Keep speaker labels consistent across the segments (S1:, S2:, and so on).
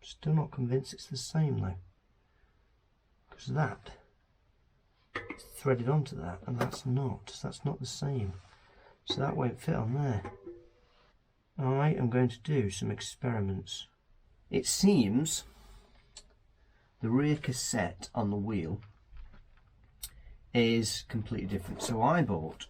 S1: Still not convinced it's the same though, because that is threaded onto that and that's not. So that's not the same. So that won't fit on there. I am going to do some experiments. It seems the rear cassette on the wheel is completely different. So I bought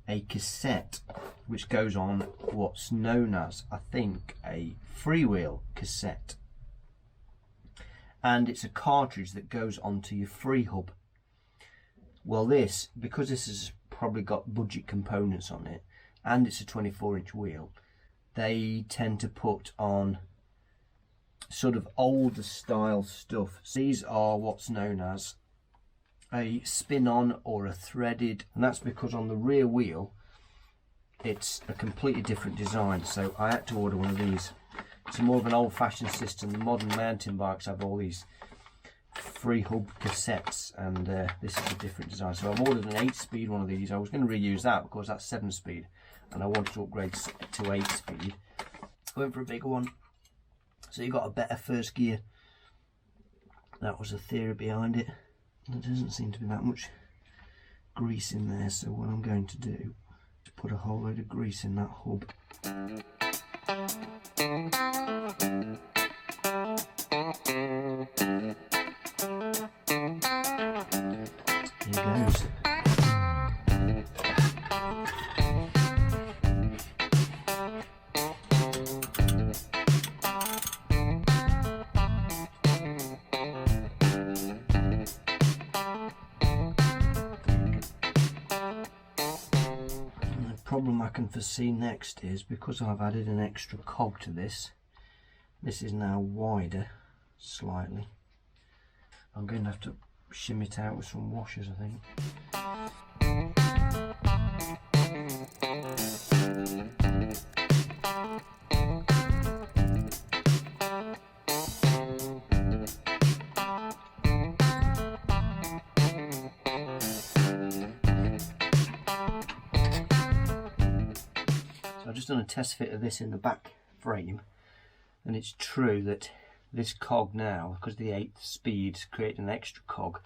S1: a cassette which goes on what's known as, I think, a freewheel cassette, and it's a cartridge that goes onto your free hub. Well, this, because this has probably got budget components on it and it's a 24-inch wheel, they tend to put on sort of older style stuff. So these are what's known as a spin-on or a threaded, and that's because on the rear wheel it's a completely different design. So I had to order one of these. It's more of an old-fashioned system. The modern mountain bikes have all these free hub cassettes, and this is a different design. So I've ordered an 8-speed one of these. I was going to reuse that because that's 7-speed and I wanted to upgrade to 8-speed. I went for a bigger one, so you got a better first gear. That was the theory behind it. There doesn't seem to be that much grease in there, so what I'm going to do is put a whole load of grease in that hub. Here goes. Problem I can foresee next is, because I've added an extra cog to this, this is now wider slightly. I'm going to have to shim it out with some washers, I think. I've just done a test fit of this in the back frame, and it's true that this cog now, because the 8th speed's created an extra cog,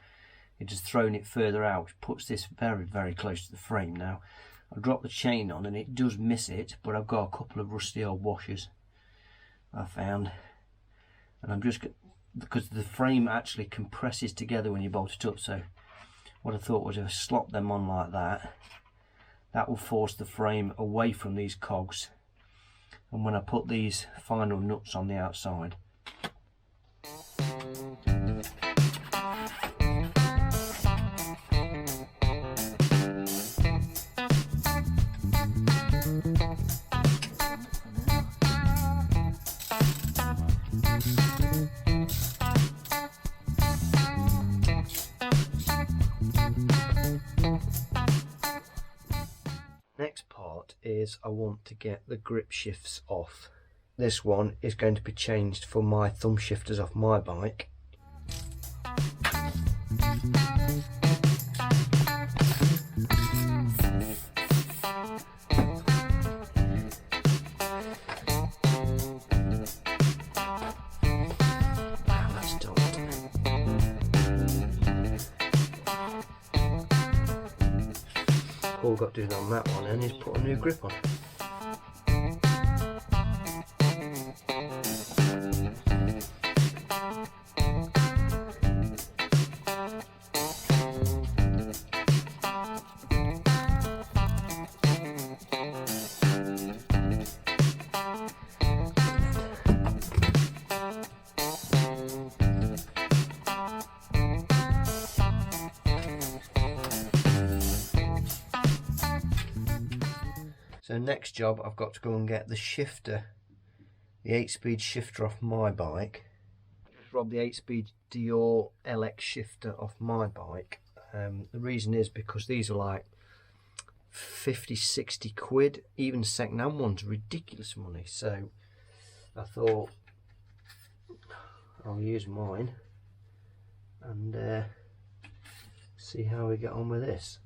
S1: it has thrown it further out, puts this very, very close to the frame. Now I've dropped the chain on and it does miss it, but I've got a couple of rusty old washers I found, and I'm just, because the frame actually compresses together when you bolt it up, so what I thought was if I slop them on like that, that will force the frame away from these cogs, and when I put these final nuts on the outside, next part is I want to get the grip shifts off. This one is going to be changed for my thumb shifters off my bike. All got to do on that one and is put a new grip on. So next job, I've got to go and get the shifter, the 8-speed shifter off my bike. Just robbed the 8-speed Dior LX shifter off my bike. The reason is because these are like 50, 60 quid. Even second-hand ones, ridiculous money. So I thought I'll use mine and see how we get on with this.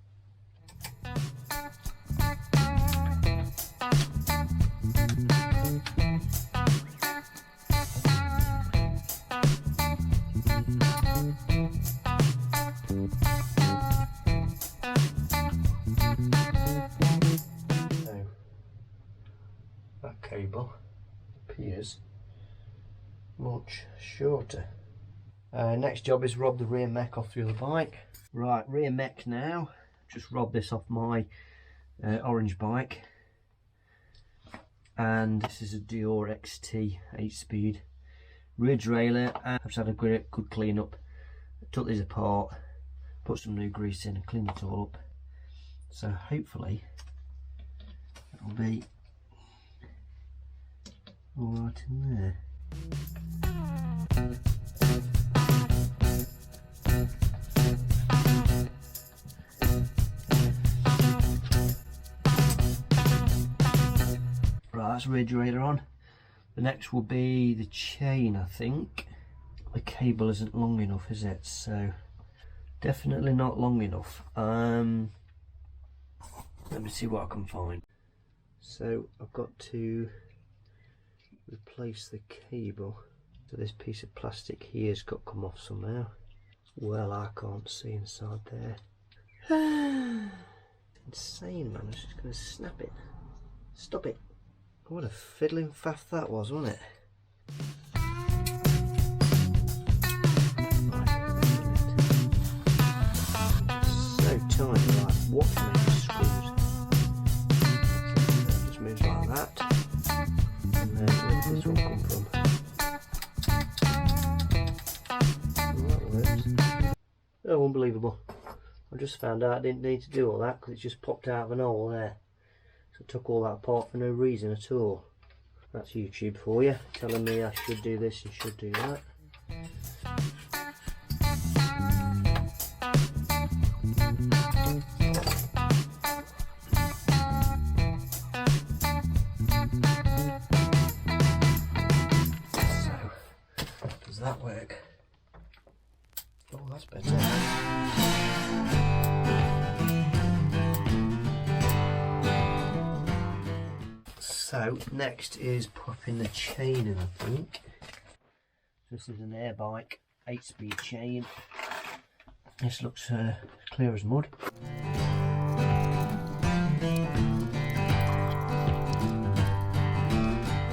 S1: that cable appears much shorter. Next job is rob the rear mech off the other bike. Right, rear mech now. Just rob this off my orange bike, and this is a Dior XT 8-speed rear derailleur, and I've just had a good clean up. Took these apart, put some new grease in and cleaned it all up, so hopefully it'll be alright in there. Right, that's rear derailleur on. The next will be the chain, I think. The cable isn't long enough, is it? So definitely not long enough. Let me see what I can find. So I've got to replace the cable. So this piece of plastic here's got to come off somehow. Well, I can't see inside there. Insane, man. I was just going to snap it. Stop it. What a fiddling faff that was, wasn't it? So tiny, like what can these screws? So just moves like that. And then where does this one come from? Well, that works. Oh, unbelievable. I just found out I didn't need to do all that because it just popped out of an hole there. So I took all that apart for no reason at all. That's YouTube for you, telling me I should do this and should do that. So, does that work? Oh, that's better. So next is popping the chain in, I think. This is an air bike 8-speed chain. This looks clear as mud.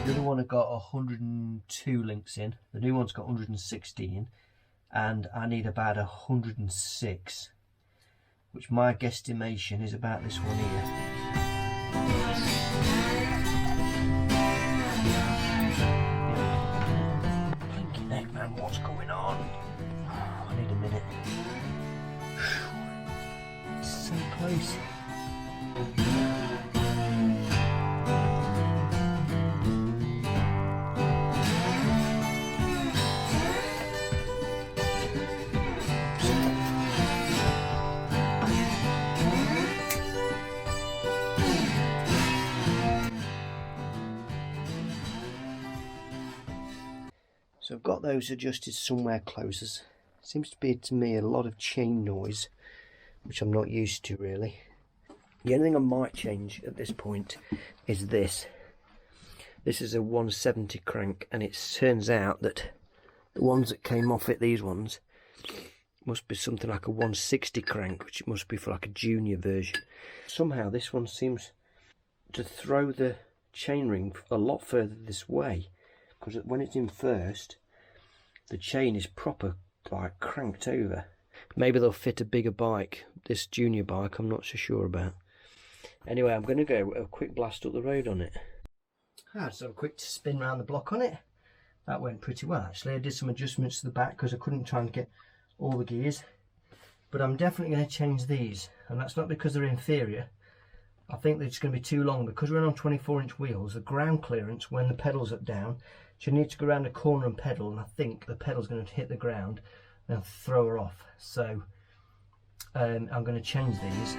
S1: The other one I got 102 links in. The new one's got 116, and I need about 106, which my guesstimation is about this one here. What's going on? I need a minute. It's so close. So I've got those adjusted somewhere close. Seems to be to me a lot of chain noise, which I'm not used to really. The only thing I might change at this point is this. This is a 170 crank, and it turns out that the ones that came off it, these ones, must be something like a 160 crank, which it must be for like a junior version. Somehow this one seems to throw the chainring a lot further this way, because when it's in first, the chain is proper like cranked over. Maybe they'll fit a bigger bike. This junior bike I'm not so sure about. Anyway, I'm going to go a quick blast up the road on it. So a quick spin round the block on it. That went pretty well actually. I did some adjustments to the back because I couldn't try and get all the gears. But I'm definitely going to change these, and that's not because they're inferior. I think they're just going to be too long because we're on 24-inch wheels. The ground clearance when the pedals are down, you need to go around a corner and pedal, and I think the pedal's going to hit the ground and throw her off. So I'm going to change these.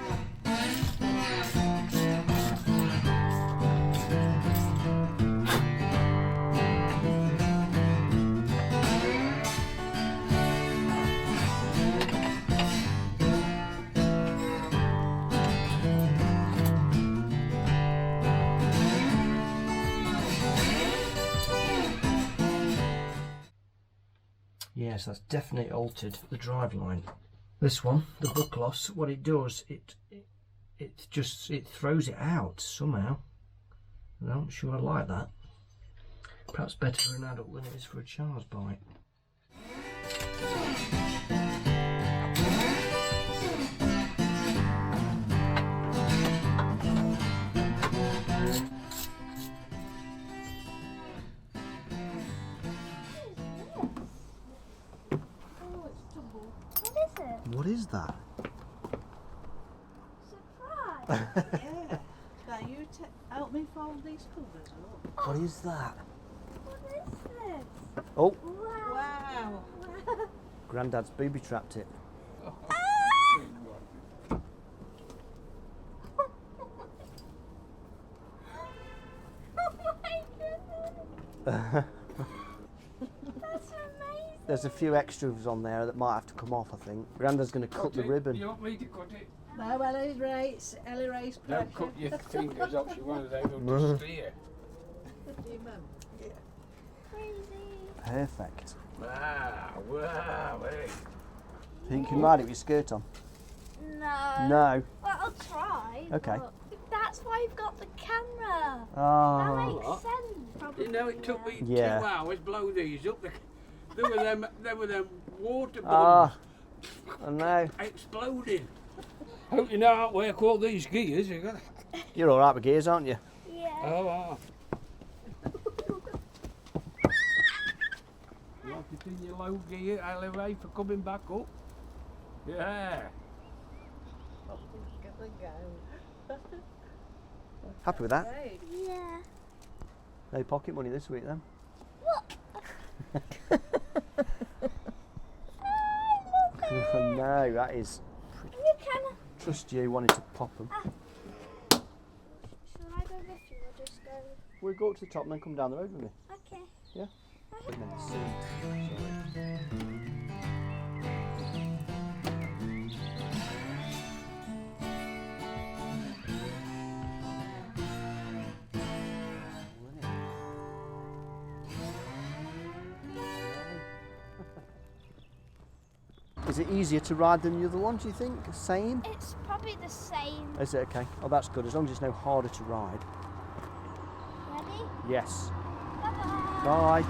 S1: Yes, that's definitely altered the drive line. This one, the buck loss, what it does, it throws it out somehow. I'm not sure I like that. Perhaps better for an adult than it is for a child's bike. What is that?
S2: Surprise! Yeah. Can you help me fold these covers up?
S1: What is that?
S2: What is this?
S1: Oh,
S2: Wow!
S1: Grandad's booby trapped it.
S2: Oh my goodness! That's amazing!
S1: There's a few extras on there that might have to come off, I think. Grandad's going to cut the ribbon.
S3: You want me to cut it?
S2: No, well, E-Rae's pleasure.
S3: Don't cut your fingers off, you want to able to steer.
S2: Crazy.
S1: Perfect.
S3: Wow, wow, hey.
S1: Think you can ride it with your skirt on?
S2: No.
S1: No.
S2: Well, I'll try.
S1: Okay.
S2: But that's why you've got the camera. That
S1: Oh.
S2: makes sense. Probably.
S3: You know, it took me
S1: Yeah.
S3: 2 hours to blow these up. There were them water
S1: Ah,
S3: bombs
S1: I know.
S3: exploding. Hope you know how to work all these gears. You got.
S1: You're all right with gears, aren't you?
S2: Yeah.
S3: Oh, wow. You want it in your low gear, E-Rae, for coming back up? Yeah.
S1: Happy with that?
S2: Yeah.
S1: No pocket money this week then? No, that is.
S2: You can.
S1: Trust you wanted to pop them.
S2: Shall I go with you or just go?
S1: We'll go up to the top and then come down the road with me.
S2: Okay.
S1: Yeah? And then see. Is it easier to ride than the other one, do you think? Same?
S2: It's probably the same.
S1: Is it okay? Oh, that's good. As long as it's no harder to ride.
S2: Ready?
S1: Yes.
S2: Bye-bye.
S1: Bye.